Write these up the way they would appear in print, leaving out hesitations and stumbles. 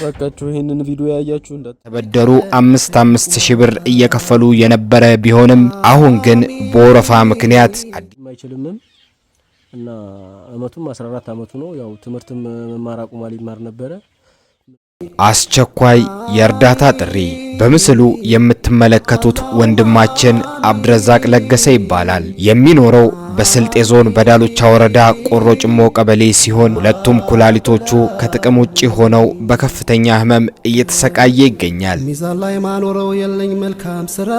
በቃችሁ ይሄንን ቪዲዮ ያያችሁ ተበደሩ 5,000 ብር እየከፈሉ የነበረ ቢሆንም አሁን ግን በወረፋ ምክንያት አይችልም እና አመቱም 14 አመቱ ነው። ያው ትምርትም መማር አቁሟል ይማር ነበር። አስቸኳይ የእርዳታ ጥሪ። በምስሉ የምትመለከቱት ወንድማችን አብድረዛቅ ለገሰ ይባላል። የሚኖረው በስልጤ ዞን በዳሎቻ ወረዳ ቆሮ ጭሞ ቀበሌ ሲሆን ሁለቱም ኩላሊቶቹ ከጥቅም ውጪ ሆነው በከፍተኛ ህመም እየተሰቃየ ይገኛል። ሚዛን ላይ ማኖረው የለኝ መልካም ስራ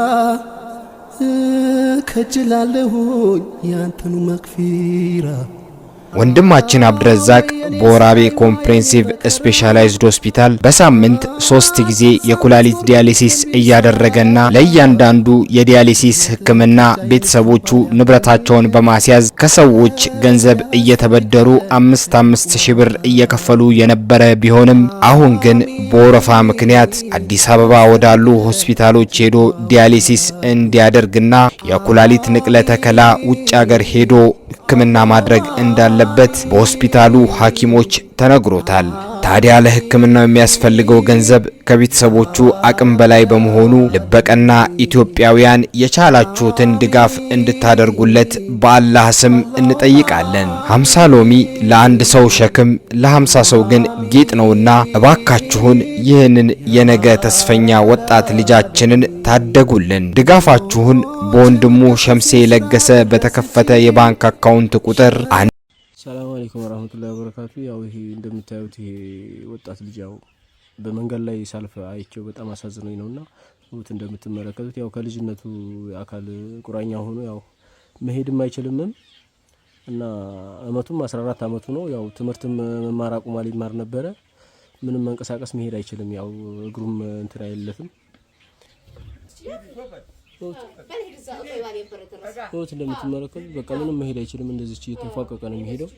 ከጅላለሁ ያንተኑ መክፊራ። ወንድማችን አብድረዛቅ በወራቤ ኮምፕሬሄንሲቭ ስፔሻላይዝድ ሆስፒታል በሳምንት 3 ጊዜ የኩላሊት ዲያሊሲስ እያደረገና ለእያንዳንዱ የዲያሊሲስ ህክምና ቤተሰቦቹ ንብረታቸውን በማስያዝ ከሰዎች ገንዘብ እየተበደሩ 5,000 ብር እየከፈሉ የነበረ ቢሆንም አሁን ግን በወረፋ ምክንያት አዲስ አበባ ወዳሉ ሆስፒታሎች ሄዶ ዲያሊሲስ እንዲያደርግና የኩላሊት ንቅለ ተከላ ውጭ ሀገር ሄዶ ህክምና ማድረግ እንዳለበት በሆስፒታሉ ሐኪሞች ተነግሮታል። ታዲያ ለህክምናው የሚያስፈልገው ገንዘብ ከቤተሰቦቹ አቅም በላይ በመሆኑ ልበቀና ኢትዮጵያውያን የቻላችሁትን ድጋፍ እንድታደርጉለት በአላህ ስም እንጠይቃለን። 50 ሎሚ ለአንድ ሰው ሸክም ለ50 ሰው ግን ጌጥ ነውና እባካችሁን ይህንን የነገ ተስፈኛ ወጣት ልጃችንን ታደጉልን። ድጋፋችሁን በወንድሙ ሸምሴ ለገሰ በተከፈተ የባንክ አካውንት ቁጥር ሰላም አለይኩም ወራህመቱላሂ ወበረካቱ። ያው ይሄ እንደምታዩት ይሄ ወጣት ልጅ ያው በመንገድ ላይ ሳልፍ አይቼው በጣም አሳዝኖኝ ነውና ወጥ እንደምትመለከቱት ያው ከልጅነቱ አካል ቁራኛ ሆኖ ያው መሄድም አይችልም እና አመቱም 14 አመቱ ነው። ያው ትምርትም መማር አቁሟል ይማር ነበር። ምንም መንቀሳቀስ መሄድ አይችልም። ያው እግሩም እንትን አይለትም። ወጥ እንደምትመለከቱት በቃ ምንም መሄድ አይችልም። እንደዚህ እየተንፏቀቀ ነው የሚሄደው።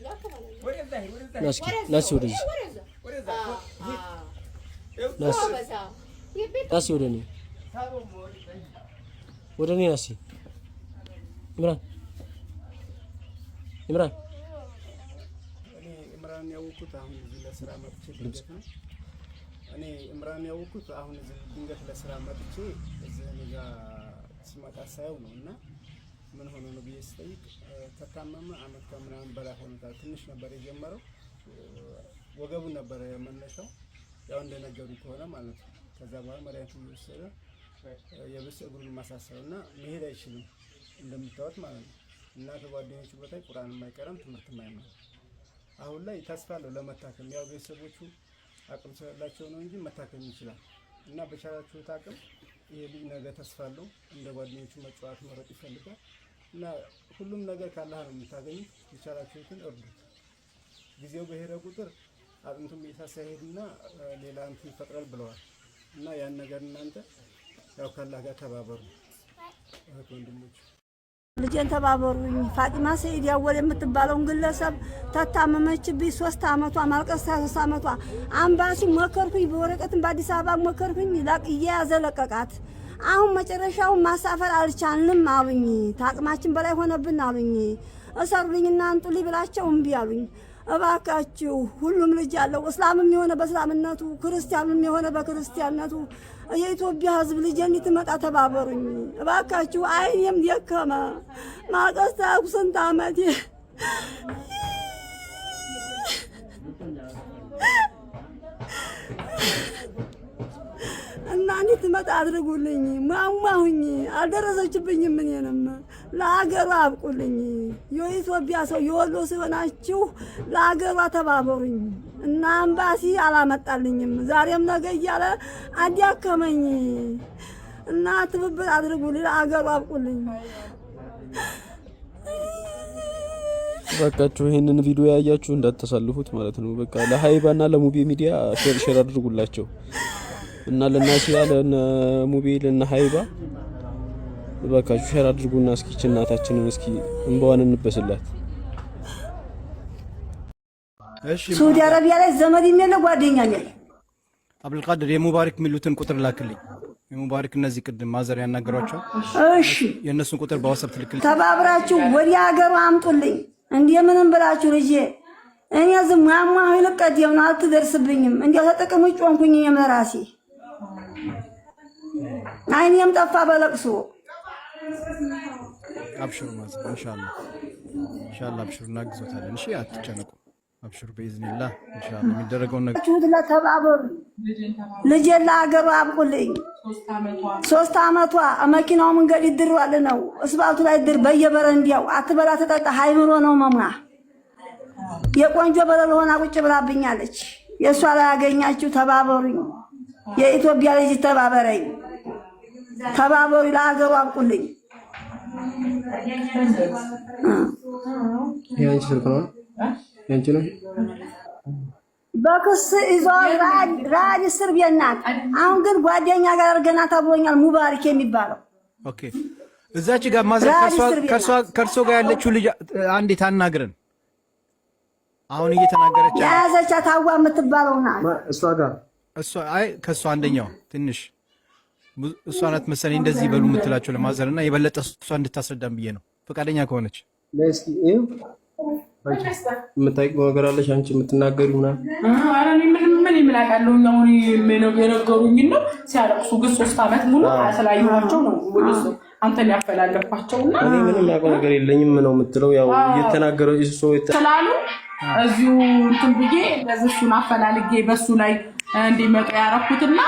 ናሲ ወደዚህ ናሲ ወደኔ ናሲ ኢምራን ያወኩት አሁን እዚህ ለስራ መጥቼ እኔ ኢምራን ያወኩት አሁን እዚህ ድንገት ለስራ መጥቼ እዚህ እኔ ጋር ሲመጣ ሳይው ነውና ምን ሆኖ ነው ብዬ ስጠይቅ ተታመመ። አመት ከምናምን በላይ ሆኖታል። ትንሽ ነበር የጀመረው፣ ወገቡን ነበር የመነሻው ያው እንደነገሩ ከሆነ ማለት ነው። ከዛ በኋላ መድኃኒት ወሰደ። የብስ እግሩን ማሳሰብና መሄድ አይችልም እንደምታዩት ማለት ነው። እና ከጓደኞቹ በታይ ቁርአን የማይቀርም ትምህርት የማይማር አሁን ላይ ተስፋ አለው ለመታከም። ያው ቤተሰቦቹ አቅም ስለሌላቸው ነው እንጂ መታከም ይችላል። እና በቻላችሁት አቅም ይሄ ልጅ ነገ ተስፋ አለው። እንደ ጓደኞቹ መጫወት መረጥ ይፈልጋል። እና ሁሉም ነገር ካላህ ነው የምታገኙት። የቻላችሁትን እርዱት። ጊዜው በሄደ ቁጥር አጥንቱም እየሳሳ ይሄድና ሌላ እንትን ይፈጥራል ብለዋል። እና ያን ነገር እናንተ ያው ካላህ ጋር ተባበሩ ወንድሞች። ልጄን ተባበሩኝ። ፋጢማ ሰይድ ያወል የምትባለውን ግለሰብ ተታመመችብኝ። 3 አመቷ ማልቀስ 3 አመቷ አምባሲ ሞከርኩኝ፣ በወረቀትም በአዲስ አበባ ሞከርኩኝ። እየያዘ ለቀቃት። አሁን መጨረሻው ማሳፈር አልቻልንም አሉኝ። ታቅማችን በላይ ሆነብን አሉኝ። እሰሩልኝና አንጡልኝ ብላቸው እምቢ አሉኝ። እባካችሁ ሁሉም ልጅ ያለው እስላምም የሆነ በእስላምነቱ ክርስቲያንም የሆነ በክርስቲያንነቱ የኢትዮጵያ ሕዝብ ልጅ እንድትመጣ ተባበሩኝ እባካችሁ። አይኔም ደከመ ማቀስታ ስንት አመት እና እንድትመጣ አድርጉልኝ። ማማሁኝ አልደረሰችብኝም። እኔንም ለአገሯ አብቁልኝ። የኢትዮጵያ ሰው የወሎ ሲሆናችሁ ለአገሯ ተባበሩኝ። እና አምባሲ አላመጣልኝም ዛሬም ነገ እያለ አዲያከመኝ። እና ትብብር አድርጉልኝ፣ ለአገሯ አብቁልኝ። በቃችሁ ይሄንን ቪዲዮ ያያችሁ እንዳትተሳልፉት ማለት ነው። በቃ ለሃይባና ለሙቢ ሚዲያ ሼር አድርጉላቸው እና ለናሲያ ለሙቢ ለሃይባ በቃችሁ ሼር አድርጉና እስኪ እናታችንን እስኪ እንባዋን እንበስላት። እሺ ሳውዲ አረቢያ ላይ ዘመድ የለ ጓደኛ የለ። አብዱልቃድር የሙባረክ ሚሉትን ቁጥር ላክልኝ። የሙባረክ እነዚህ ቅድም ማዘር ያናገሯቸው እሺ የነሱን ቁጥር በዋትስአፕ ትልክልኝ። ተባብራችሁ ወዲ ሀገሩ አምጡልኝ። እንደምንም ብላችሁ ልጄ እኔ ዝም ማማ ይልቀደም ነው አትደርስብኝም። እንዴው ተጠቅም ውጭ ሆንኩኝ የመራሲ አይኔም ጠፋ በለቅሶ። አብሽሩ ማለት ኢንሻአላህ ኢንሻአላህ አብሽሩ እናግዞታለን። እሺ አትጨነቁ። አብሽሩ በኢዝኒላህ ኢንሻአላህ የሚደረገው ነገር ተባበሩ። ልጅ ለአገሩ አብቁልኝ። 3 አመቷ መኪናው መንገድ ይድሯል ነው እስባቱ ላይ ድር በየበረንዲያው አትበላ ተጠጣ ሃይምሮ ነው መማ የቆንጆ በለል ሆና ቁጭ ብላብኛለች። የሷ ላይ ያገኛችሁ ተባበሩኝ። የኢትዮጵያ ልጅ ተባበረኝ። ተባበሩ ለአገሩ አብቁልኝ። ያንቺ ስልክ ነው ያንቺ ነው በክስ ይዞ ራጅ እስር ቤት ናት። አሁን ግን ጓደኛ ጋር አድርገና ተብሎኛል ሙባሪክ የሚባለው። ኦኬ እዛች ጋር ማዘር ከርሶ ጋር ያለችው ልጅ አንዴ ታናግረን። አሁን እየተናገረች ያዘቻ ታዋ የምትባለው ናት። እሷ አይ ከሷ አንደኛው ትንሽ እሷ ናት መሰለኝ እንደዚህ በሉ የምትላቸው ለማዘርና የበለጠ እሷ እንድታስረዳን ብዬ ነው ፈቃደኛ ከሆነች። ለስኪ የምታውቂው ነገር አለሽ አንቺ የምትናገሪው ምናምን? ኧረ እኔ ምን ይምላቃለሁ ነው የነገሩኝ ነው ሲያለቅሱ ግን 3 አመት ሙሉ አስላየኋቸው ነው ወልሶ አንተን ያፈላለኳቸውና እኔ ምንም ያውቀው ነገር የለኝም ነው የምትለው። ያው እየተናገረው እሱ ስላሉ እዚሁ እንትን ብዬ ለዚህ እሱን አፈላልጌ በሱ ላይ እንዲመጣ ያረኩትና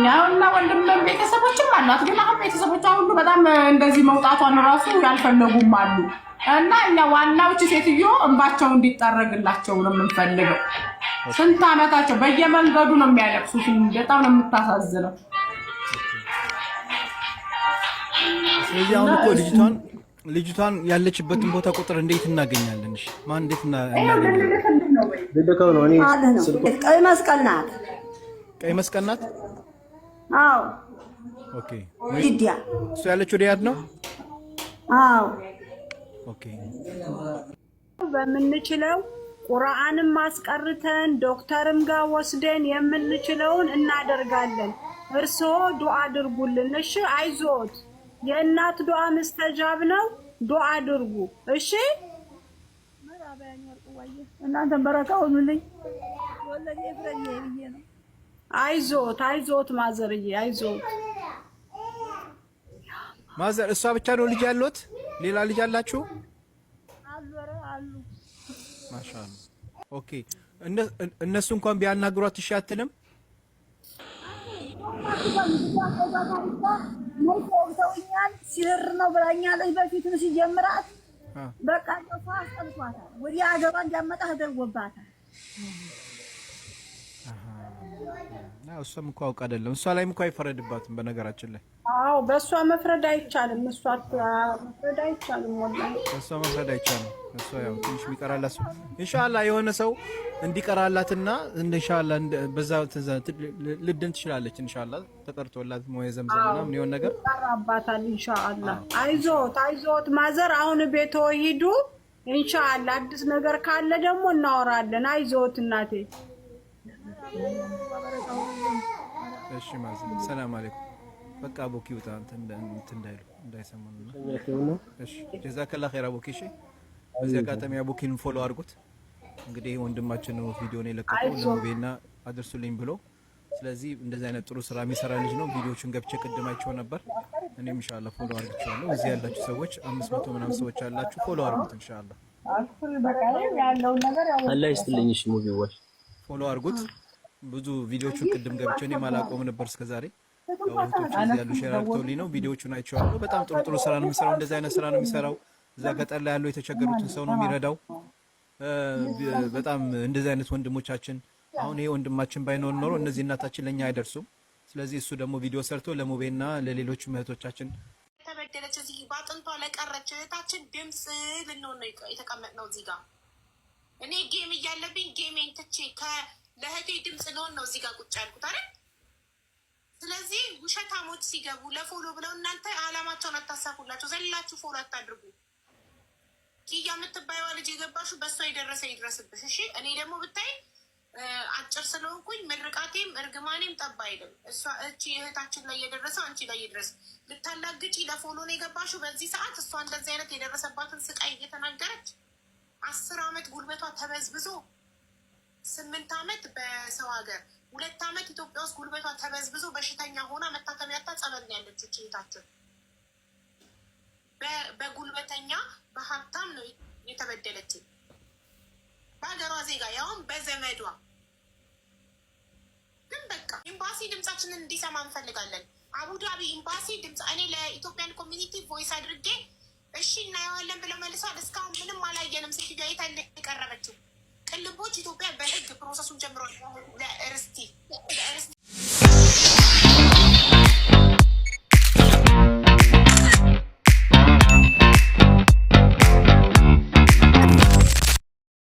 ያውና ወንድም ቤተሰቦችም አሏት። ግን አሁን ቤተሰቦቿ ሁሉ በጣም እንደዚህ መውጣቷን ራሱ ያልፈለጉም አሉ። እና እኛ ዋናውች ሴትዮ እንባቸው እንዲጠረግላቸው ነው የምንፈልገው። ስንት አመታቸው በየመንገዱ ነው የሚያለቅሱት። በጣም ነው የምታሳዝነው። ስለዚህ አሁን እኮ ልጅቷን ያለችበትን ቦታ ቁጥር እንዴት እናገኛለን? እሺ ማን እንዴት እናገኛለን? ልደካው ነው እኔ ቀይ መስቀል ናት። ቀይ መስቀል ናት። አዎ ኦኬ። ዲዲያ እሱ ያለችው ሪያድ ነው። አዎ ኦኬ። በምንችለው ቁርአንም ማስቀርተን ዶክተርም ጋር ወስደን የምንችለውን እናደርጋለን። እርስዎ ዱዓ አድርጉልን። እሺ አይዞት፣ የእናት ዱዓ መስተጃብ ነው። ዱዓ አድርጉ። እሺ እናንተ በረካውልኝ ወለኔ ፍረኝ ይሄ ነው። አይዞት ማዘርዬ አይዞት። ማዘር እሷ ብቻ ነው ልጅ ያሉት? ሌላ ልጅ አላችሁ? አሉ ማሻአላ። ኦኬ እነሱ እንኳን ቢያናግሯት እሺ አትልም? ሲር ነው ብላኛለች። በፊትም ሲጀምራት በቃ ተፋ አስጠልቷታል። ወዲያ አገባ እንዲያመጣ ተደርጎባታል። እሷም እኮ አውቃ አይደለም። እሷ ላይም እኮ አይፈረድባትም በነገራችን ላይ። አዎ በእሷ መፍረድ አይቻልም። እሷ መፍረድ አይቻልም። ወላሂ በእሷ መፍረድ አይቻልም። እሷ ያው ትንሽ የሚቀራላት ሰው ኢንሻአላህ የሆነ ሰው እንዲቀራላትና ኢንሻአላህ በዛ ልድን ትችላለች። ኢንሻአላህ ተቀርቶላት ሞየ ዘምዘምና ምን ይሆን ነገር ይቀራባታል ኢንሻአላህ። አይዞት ማዘር፣ አሁን ቤቶ ሂዱ ኢንሻአላህ። አዲስ ነገር ካለ ደግሞ እናወራለን። አይዞት እናቴ። እሺ ማዘር፣ ሰላም አለይኩም። በቃ አቡኪ ውጣ እንዳይሰሙና እሺ ጀዛከላ ኸይር አቡኪ። እሺ በዚህ አጋጣሚ አቡኪን ፎሎ አድርጉት። እንግዲህ ወንድማችን ነው ቪዲዮን የለቀቀው ለሙቤና አድርሱልኝ ብሎ። ስለዚህ እንደዚህ አይነት ጥሩ ስራ የሚሰራ ልጅ ነው። ቪዲዮቹን ገብቼ ቅድማቸው ነበር። እኔም ኢንሻአላህ ፎሎ አድርጋችኋለሁ። እዚህ ያላችሁ ሰዎች 500 ምናምን ሰዎች አላችሁ፣ ፎሎ አድርጉት ኢንሻአላህ። አላህ ይስጥልኝ። እሺ ሙቤ ወይ ፎሎ አድርጉት። ብዙ ቪዲዮቹን ቅድም ገብቼ እኔ ማላቆም ነበር እስከዛሬ። ወንቶች እዚህ ያሉ ሼር አድርገውልኝ ነው ቪዲዮቹን አይቼዋለሁ። በጣም ጥሩ ስራ ነው የሚሰራው። እንደዚህ አይነት ስራ ነው የሚሰራው። እዛ ገጠር ላይ ያለው የተቸገሩትን ሰው ነው የሚረዳው። በጣም እንደዚህ አይነት ወንድሞቻችን አሁን ይሄ ወንድማችን ባይኖር ኖሮ እነዚህ እናታችን ለኛ አይደርሱም። ስለዚህ እሱ ደግሞ ቪዲዮ ሰርቶ ለሙቤና ለሌሎች እህቶቻችን ተበደለች እዚህ ባጥንቷ ለቀረች እህታችን ድምጽ ልንሆን ነው የተቀመጥነው እዚህ ጋር። እኔ ጌም እያለብኝ ጌሜን ትቼ ለእህቴ ድምጽ ልሆን ነው እዚህ ጋር ቁጭ ያልኩት አይደል? ስለዚህ ውሸታሞች ሲገቡ ለፎሎ ብለው እናንተ አላማቸውን አታሳኩላቸው። ዘላችሁ ፎሎ አታድርጉ። ኪያ የምትባይዋ ልጅ የገባሹ በእሷ የደረሰ ይድረስብሽ። እሺ እኔ ደግሞ ብታይ አጭር ስለሆንኩኝ ምርቃቴም እርግማኔም ጠባ አይልም። እሷ እቺ እህታችን ላይ የደረሰው አንቺ ላይ ይድረስ። ልታላግጪ ለፎሎ ነው የገባሹ በዚህ ሰዓት። እሷ እንደዚህ አይነት የደረሰባትን ስቃይ እየተናገረች 10 ዓመት ጉልበቷ ተበዝብዞ 8 ዓመት በሰው ሀገር 2 ዓመት ኢትዮጵያ ውስጥ ጉልበቷ ተበዝብዞ በሽተኛ ሆና መታከሚያ ያጣ ጸበል ነው ያለችው። ችይታችን በጉልበተኛ በሀብታም ነው የተበደለችው፣ በሀገሯ ዜጋ ያውም በዘመዷ። ግን በቃ ኤምባሲ ድምጻችንን እንዲሰማ እንፈልጋለን። አቡዳቢ ኤምባሲ ድምጽ እኔ ለኢትዮጵያን ኮሚኒቲ ቮይስ አድርጌ እሺ እናየዋለን ብለው መልሰዋል። እስካሁን ምንም አላየንም። ሴትዮዋ የት የቀረበችው? ቅልቦች ኢትዮጵያ በህግ ፕሮሰሱን ጀምሯል። ለእርስቲ